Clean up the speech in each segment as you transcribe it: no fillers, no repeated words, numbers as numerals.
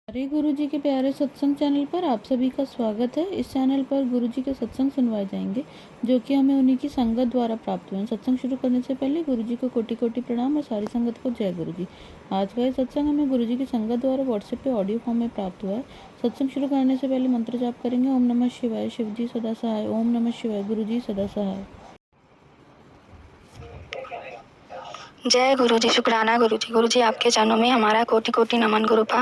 हरे गुरु जी के प्यारे सत्संग चैनल पर आप सभी का स्वागत है। इस चैनल पर गुरु जी के सत्संग सुनवाए जाएंगे जो कि हमें उन्हीं की संगत द्वारा प्राप्त हुए हैं। सत्संग शुरू करने से पहले गुरु जी को कोटि कोटि प्रणाम और सारी संगत को जय गुरु जी। आज का ये सत्संग हमें गुरु जी की संगत द्वारा व्हाट्सएप पे ऑडियो फॉर्म में प्राप्त हुआ है। सत्संग शुरू करने से पहले मंत्र जाप करेंगे। ओम नमः शिवाय, शिव जी सदा सहाय। ओम नमः शिवाय, गुरु जी सदा सहाय। जय गुरु जी। शुक्राना गुरु जी आपके चरणों में हमारा कोटि कोटि नमन गुरुपा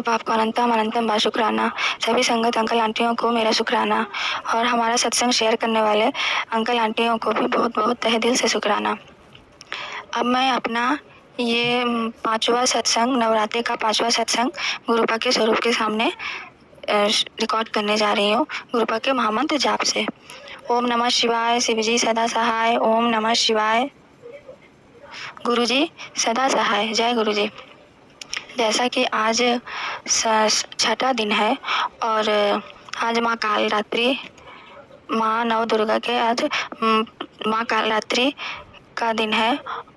आपको अनंतम अनंतम बा शुक्राना। सभी संगत अंकल आंटियों को मेरा शुक्राना और हमारा सत्संग शेयर करने वाले अंकल आंटियों को भी बहुत बहुत तहे दिल से शुक्राना। अब मैं अपना ये पांचवा सत्संग, नवरात्रि का पांचवा सत्संग गुरुपा के स्वरूप के सामने रिकॉर्ड करने जा रही हूँ गुरुपा के महामंत्र जाप से। ओम नमः शिवाय, शिव जी सदा सहाय। ओम नमः शिवाय, गुरु जी सदा सहाय। जय गुरु जी। जैसा कि आज छठा दिन है और आज माँ कालरात्रि, माँ नव दुर्गा के आज माँ कालरात्रि का दिन है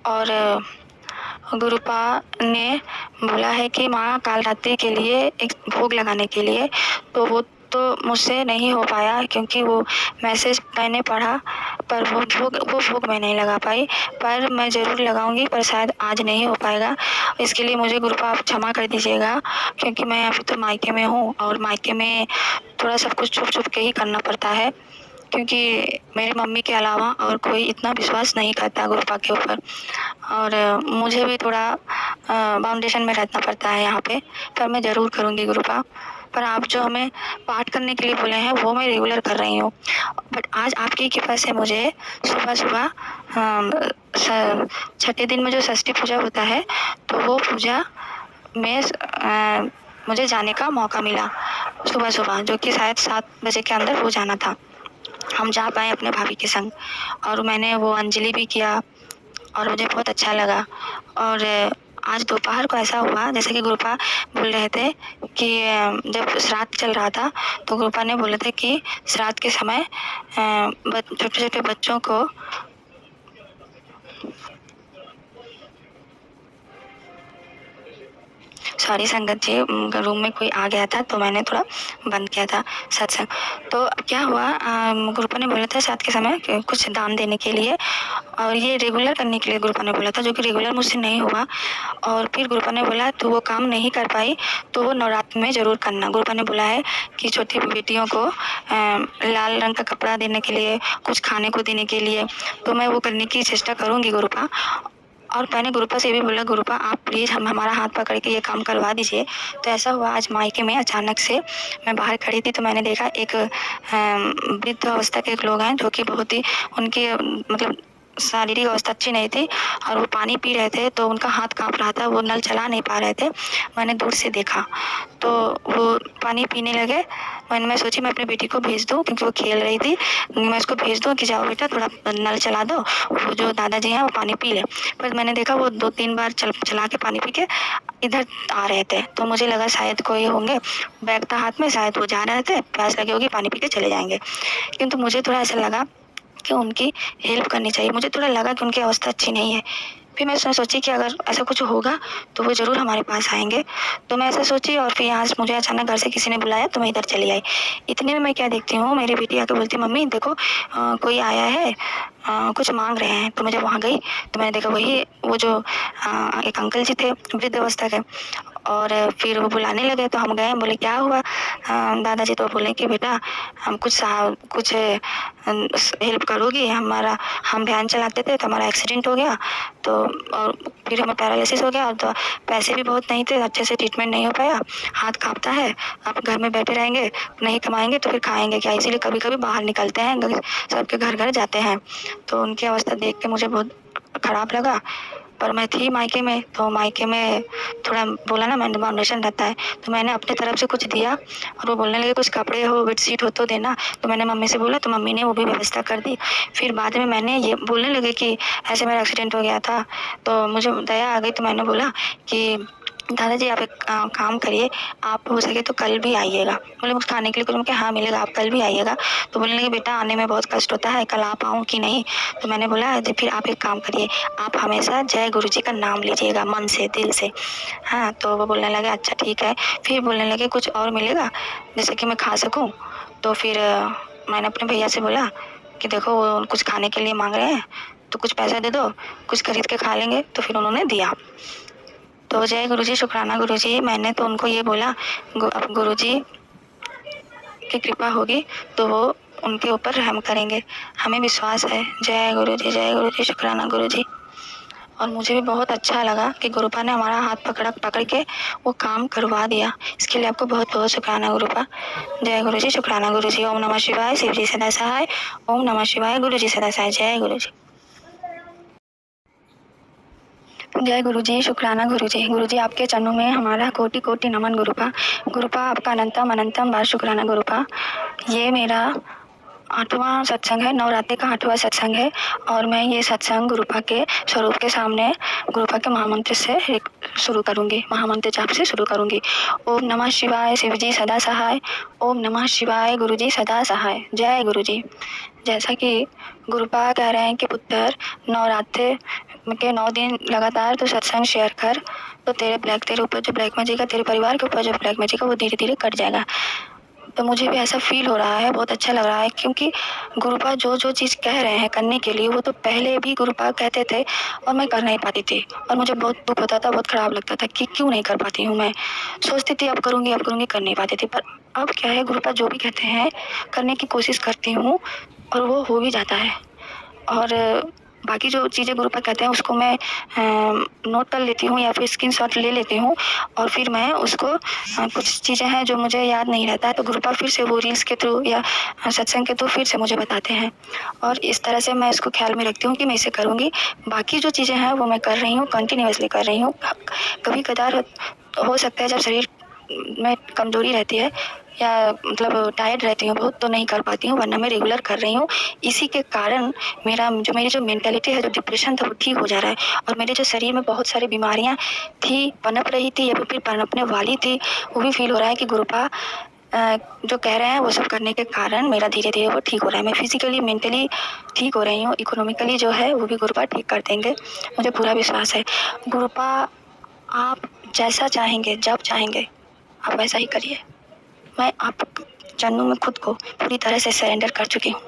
और गुरुपा ने बोला है कि माँ कालरात्रि के लिए एक भोग लगाने के लिए, तो वो तो मुझसे नहीं हो पाया क्योंकि वो मैसेज मैंने पढ़ा पर वो भोग मैं नहीं लगा पाई, पर मैं ज़रूर लगाऊंगी, पर शायद आज नहीं हो पाएगा। इसके लिए मुझे गुरुपा आप क्षमा कर दीजिएगा क्योंकि मैं अभी तो मायके में हूँ और मायके में थोड़ा सब कुछ छुप छुप के ही करना पड़ता है क्योंकि मेरी मम्मी के अलावा और कोई इतना विश्वास नहीं करता गुरुपा के ऊपर और मुझे भी थोड़ा बाउंडेशन में रहना पड़ता है यहाँ पे, पर मैं ज़रूर करूँगी गुरुपा। पर आप जो हमें पाठ करने के लिए बोले हैं वो मैं रेगुलर कर रही हूँ, बट आज आपकी कृपा से मुझे सुबह सुबह छठे दिन में जो षष्ठी पूजा होता है तो वो पूजा में मुझे जाने का मौका मिला सुबह सुबह, जो कि शायद 7 बजे के अंदर हो जाना था। हम जा पाए अपने भाभी के संग और मैंने वो अंजलि भी किया और मुझे बहुत अच्छा लगा। और आज दोपहर को ऐसा हुआ जैसे कि गुरुपा बोल रहे थे कि जब श्राद्ध चल रहा था तो गुरुपा ने बोले थे कि श्राद्ध के समय छोटे छोटे बच्चों को सॉरी संगत जी, रूम में कोई आ गया था तो मैंने थोड़ा बंद किया था सत्संग। तो क्या हुआ, गुरुपा ने बोला था श्राद्ध के समय कुछ दान देने के लिए और ये रेगुलर करने के लिए गुरुपा ने बोला था, जो कि रेगुलर मुझसे नहीं हुआ। और फिर गुरुपा ने बोला तो वो काम नहीं कर पाई तो वो नवरात्र में ज़रूर करना। गुरुपा ने बोला है कि छोटी बेटियों को लाल रंग का कपड़ा देने के लिए, कुछ खाने को देने के लिए, तो मैं वो करने की चेष्टा करूँगी गुरुपा। और मैंने गुरुपा से भी बोला गुरुपा आप प्लीज़ हमारा हाथ पकड़ के ये काम करवा दीजिए। तो ऐसा हुआ आज मायके में अचानक से मैं बाहर खड़ी थी तो मैंने देखा एक वृद्ध अवस्था के एक लोग हैं जो कि बहुत ही उनकी मतलब शारीरिक अवस्था अच्छी नहीं थी और वो पानी पी रहे थे तो उनका हाथ कांप रहा था, वो नल चला नहीं पा रहे थे। मैंने दूर से देखा तो वो पानी पीने लगे। मैं सोची मैं अपनी बेटी को भेज दूँ क्योंकि वो खेल रही थी, मैं उसको भेज दूँ कि जाओ बेटा थोड़ा नल चला दो, वो जो दादाजी हैं वो पानी पी ले। पर मैंने देखा वो 2-3 बार चला के पानी पी के इधर आ रहे थे तो मुझे लगा शायद कोई होंगे, बैग था हाथ में, शायद वो जा रहे थे, प्यास लगी होगी, पानी पी के चले जाएंगे। किंतु मुझे थोड़ा ऐसा लगा कि उनकी हेल्प करनी चाहिए। मुझे थोड़ा लगा कि उनकी अवस्था अच्छी नहीं है। फिर मैं सोची कि अगर ऐसा कुछ होगा तो वो ज़रूर हमारे पास आएंगे। तो मैं ऐसा सोची और फिर यहाँ से मुझे अचानक घर से किसी ने बुलाया तो मैं इधर चली आई। इतने में मैं क्या देखती हूँ, मेरी बेटी आके बोलती मम्मी देखो कोई आया है, कुछ मांग रहे हैं। तो मैं जब वहाँ गई तो मैंने देखा वही वो जो एक अंकल जी थे वृद्ध अवस्था के, और फिर वो बुलाने लगे तो हम गए, बोले क्या हुआ दादाजी? तो बोले कि बेटा हम कुछ हेल्प करोगी, हम वैन चलाते थे तो हमारा एक्सीडेंट हो गया तो और फिर हमें पैरालिसिस हो गया और तो पैसे भी बहुत नहीं थे, अच्छे से ट्रीटमेंट नहीं हो पाया, हाथ कांपता है, आप घर में बैठे रहेंगे नहीं कमाएंगे तो फिर खाएंगे क्या, इसीलिए कभी कभी बाहर निकलते हैं, सबके घर घर जाते हैं। तो उनकी अवस्था देख के मुझे बहुत ख़राब लगा। पर मैं थी मायके में तो मायके में थोड़ा बोला ना मैंने बाउंडेशन रहता है, तो मैंने अपने तरफ से कुछ दिया और वो बोलने लगे कुछ कपड़े हो, बेडशीट हो तो देना। तो मैंने मम्मी से बोला तो मम्मी ने वो भी व्यवस्था कर दी। फिर बाद में मैंने ये बोलने लगे कि ऐसे मेरा एक्सीडेंट हो गया था तो मुझे दया आ गई, तो मैंने बोला कि दादाजी आप एक काम करिए, आप हो सके तो कल भी आइएगा। बोले मुझे खाने के लिए कुछ, मैं कहा हाँ मिलेगा, आप कल भी आइएगा। तो बोलने लगे बेटा आने में बहुत कष्ट होता है, कल आ पाऊँ कि नहीं। तो मैंने बोला फिर आप एक काम करिए, आप हमेशा जय गुरु जी का नाम लीजिएगा मन से, दिल से। हाँ, तो वो बोलने लगे अच्छा ठीक है। फिर बोलने लगे कुछ और मिलेगा जैसे कि मैं खा सकूँ। तो फिर मैंने अपने भैया से बोला कि देखो वो कुछ खाने के लिए मांग रहे हैं, तो कुछ पैसा दे दो, कुछ खरीद के खा लेंगे। तो फिर उन्होंने दिया। तो जय गुरुजी, शुक्राना गुरुजी। मैंने तो उनको ये बोला अब गुरुजी की कृपा होगी तो वो उनके ऊपर रहम करेंगे, हमें विश्वास है। जय गुरुजी, शुक्राना गुरुजी। और मुझे भी बहुत अच्छा लगा कि गुरुपा ने हमारा हाथ पकड़ के वो काम करवा दिया। इसके लिए आपको बहुत बहुत शुक्राना गुरुपा। जय गुरुजी, शुक्राना गुरुजी। ओम नमः शिवाय, शिव जी सदा सहाय। ओम नमः शिवाय, गुरु जी सदा सहाय। जय गुरुजी। जय गुरुजी, शुक्राना गुरुजी। गुरुजी आपके चरणों में हमारा कोटि कोटि नमन गुरुपा। गुरुपा आपका अनंतम अनंतम बार शुक्राना गुरुपा। ये मेरा 8वां सत्संग है, नवरात्रि का 8वां सत्संग है। और मैं ये सत्संग गुरुपा के स्वरूप के सामने गुरुपा के महामंत्र से शुरू करूँगी, महामंत्र जाप से शुरू करूँगी। ओम नमः शिवाय, शिव जी सदा सहाय। ओम नमः शिवाय, गुरु जी सदा सहाय। जय गुरु जी। जैसा कि गुरुपा कह रहे हैं कि पुत्र नवरात्रि के 9 दिन लगातार तो सत्संग शेयर कर, तो तेरे ऊपर जो ब्लैक मैजिक है, तेरे परिवार के ऊपर जो ब्लैक मैजिक है वो धीरे धीरे कट जाएगा। तो मुझे भी ऐसा फील हो रहा है, बहुत अच्छा लग रहा है, क्योंकि गुरुपा जो जो चीज़ कह रहे हैं करने के लिए वो तो पहले भी गुरुपा कहते थे और मैं कर नहीं पाती थी। और मुझे बहुत दुख होता था, बहुत ख़राब लगता था कि क्यों नहीं कर पाती हूँ। मैं सोचती थी अब करूँगी, कर नहीं पाती थी। पर अब क्या है, गुरुपा जो भी कहते हैं करने की कोशिश करती हूँ और वो हो भी जाता है। और बाकी जो चीज़ें गुरुपा कहते हैं उसको मैं नोट कर लेती हूँ या फिर स्क्रीनशॉट ले लेती हूँ। और फिर मैं उसको कुछ चीज़ें हैं जो मुझे याद नहीं रहता है तो गुरुपा फिर से वो रील्स के थ्रू या सत्संग के थ्रू फिर से मुझे बताते हैं। और इस तरह से मैं इसको ख्याल में रखती हूँ कि मैं इसे करूँगी। बाकी जो चीज़ें हैं वो मैं कर रही हूँ, कंटिन्यूअसली कर रही हूँ। कभी कदार हो सकता है जब शरीर में कमज़ोरी रहती है या मतलब टायर्ड रहती हूँ बहुत, तो नहीं कर पाती हूँ, वरना मैं रेगुलर कर रही हूँ। इसी के कारण मेरी जो मेंटालिटी है, जो डिप्रेशन था वो ठीक हो जा रहा है। और मेरे जो शरीर में बहुत सारी बीमारियाँ थी, पनप रही थी या फिर पनपने वाली थी, वो भी फील हो रहा है कि गुरुपा जो कह रहे हैं वो सब करने के कारण मेरा धीरे धीरे वो ठीक हो रहा है। मैं फिजिकली मेंटली ठीक हो रही हूँ, इकोनॉमिकली जो है वो भी गुरुपा ठीक कर देंगे, मुझे पूरा विश्वास है। गुरुपा आप जैसा चाहेंगे, जब चाहेंगे आप वैसा ही करिए। मैं आप चरणों में खुद को पूरी तरह से सरेंडर कर चुकी हूँ,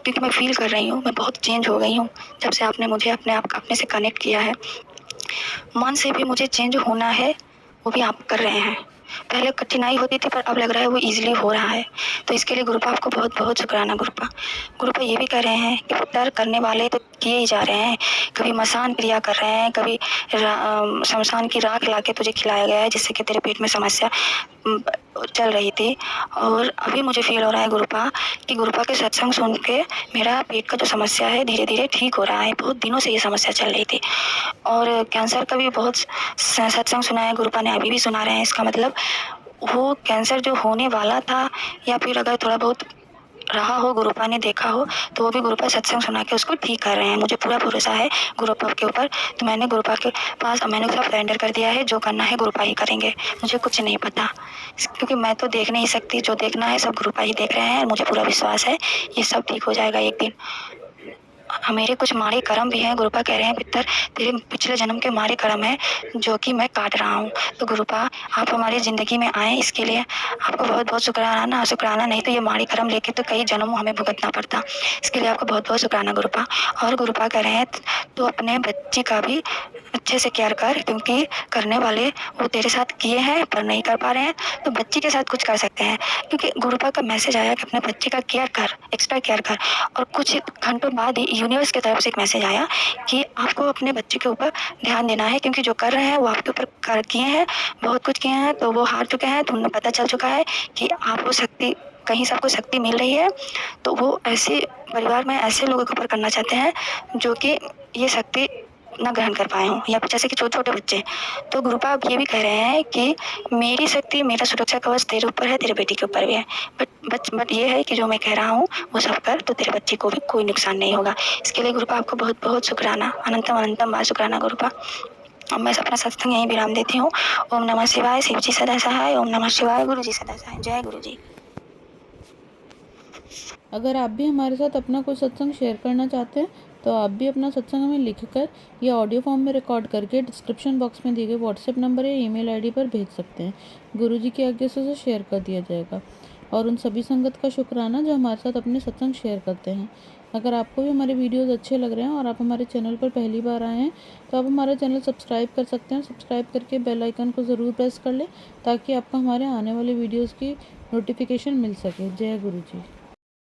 क्योंकि मैं फील कर रही हूँ मैं बहुत चेंज हो गई हूँ जब से आपने मुझे अपने से कनेक्ट किया है। मन से भी मुझे चेंज होना है, वो भी आप कर रहे हैं। पहले कठिनाई होती थी पर अब लग रहा है वो इजीली हो रहा है। तो इसके लिए गुरुपा आपको बहुत बहुत शुक्राना गुरुपा। गुरुपा ये भी कह रहे हैं कि पुत्र करने वाले तो किए ही जा रहे हैं, कभी मसान क्रिया कर रहे हैं, कभी शमशान की राख ला के तुझे खिलाया गया है जिससे कि तेरे पेट में समस्या चल रही थी। और अभी मुझे फील हो रहा है गुरुपा कि गुरुपा के सत्संग सुन के मेरा पेट का जो समस्या है धीरे धीरे ठीक हो रहा है। बहुत दिनों से ये समस्या चल रही थी। और कैंसर का भी बहुत सत्संग सुना है गुरुपा ने, अभी भी सुना रहे हैं। इसका मतलब वो कैंसर जो होने वाला था या फिर अगर थोड़ा बहुत रहा हो, गुरुपा ने देखा हो, तो वो भी गुरुपा सत्संग सुना के उसको ठीक कर रहे हैं। मुझे पूरा भरोसा है गुरुपा के ऊपर। तो मैंने गुरुपा के पास मैंने उसका सरेंडर कर दिया है, जो करना है गुरुपा ही करेंगे, मुझे कुछ नहीं पता, क्योंकि मैं तो देख नहीं सकती। जो देखना है सब गुरुपा ही देख रहे हैं। मुझे पूरा विश्वास है ये सब ठीक हो जाएगा एक दिन। मेरे कुछ माड़े कर्म भी हैं, गुरुपा कह रहे हैं पितर तेरे पिछले जन्म के माड़े कर्म है जो कि मैं काट रहा हूँ। तो गुरुपा आप हमारी ज़िंदगी में आए, इसके लिए आपको बहुत बहुत शुक्राना। नहीं तो ये माड़े कर्म लेके तो कई जन्मों हमें भुगतना पड़ता। इसके लिए आपको बहुत बहुत शुक्राना गुरुपा। और गुरुपा कह रहे हैं तो अपने बच्चे का भी अच्छे से केयर कर, क्योंकि करने वाले वो तेरे साथ किए हैं पर नहीं कर पा रहे हैं, तो बच्चे के साथ कुछ कर सकते हैं। क्योंकि गुरुपा का मैसेज आया कि अपने बच्चे का केयर कर, एक्स्ट्रा केयर कर। और कुछ घंटों बाद ही यूनिवर्स की तरफ से एक मैसेज आया कि आपको अपने बच्चे के ऊपर ध्यान देना है, क्योंकि जो कर रहे हैं वो आपके ऊपर किए हैं, बहुत कुछ किए हैं, तो वो हार चुके हैं। तो उन्हें पता चल चुका है कि आपको शक्ति, कहीं से आपको शक्ति मिल रही है, तो वो ऐसे परिवार में ऐसे लोगों के ऊपर करना चाहते हैं जो कि ये शक्ति ना ग्रहण कर पाए हों, या फिर जैसे कि छोटे छोटे बच्चे। तो गुरुपा आप ये भी कह रहे हैं कि मेरी शक्ति, मेरा सुरक्षा कवच तेरे ऊपर है, तेरे बेटी के ऊपर भी है। बट ये है कि जो मैं कह रहा हूँ वो सब कर, तो तेरे बच्चे को भी कोई नुकसान नहीं होगा। इसके लिए गुरुपा आपको बहुत बहुत शुक्राना, अनंतम अनंतम बार शुक्राना गुरुपा। अब मैं अपना सत्संग यहीं विराम देती हूँ। ओम नमः शिवाय। शिव जी सदा सहाय। ओम नमः शिवाय। गुरु जी सदा सहाय। जय गुरु जी। अगर आप भी हमारे साथ अपना कोई सत्संग शेयर करना चाहते हैं तो आप भी अपना सत्संग हमें लिखकर या ऑडियो फॉर्म में रिकॉर्ड करके डिस्क्रिप्शन बॉक्स में दिए गए व्हाट्सएप नंबर या ईमेल आईडी पर भेज सकते हैं। गुरु जी की आज्ञा से उसे शेयर कर दिया जाएगा। और उन सभी संगत का शुक्राना जो हमारे साथ अपने सत्संग शेयर करते हैं। अगर आपको भी हमारे वीडियोस अच्छे लग रहे हैं और आप हमारे चैनल पर पहली बार आए हैं तो आप हमारा चैनल सब्सक्राइब कर सकते हैं। सब्सक्राइब करके बेल आइकन को ज़रूर प्रेस कर लें ताकि आपको हमारे आने वाले वीडियोज़ की नोटिफिकेशन मिल सके। जय गुरु जी।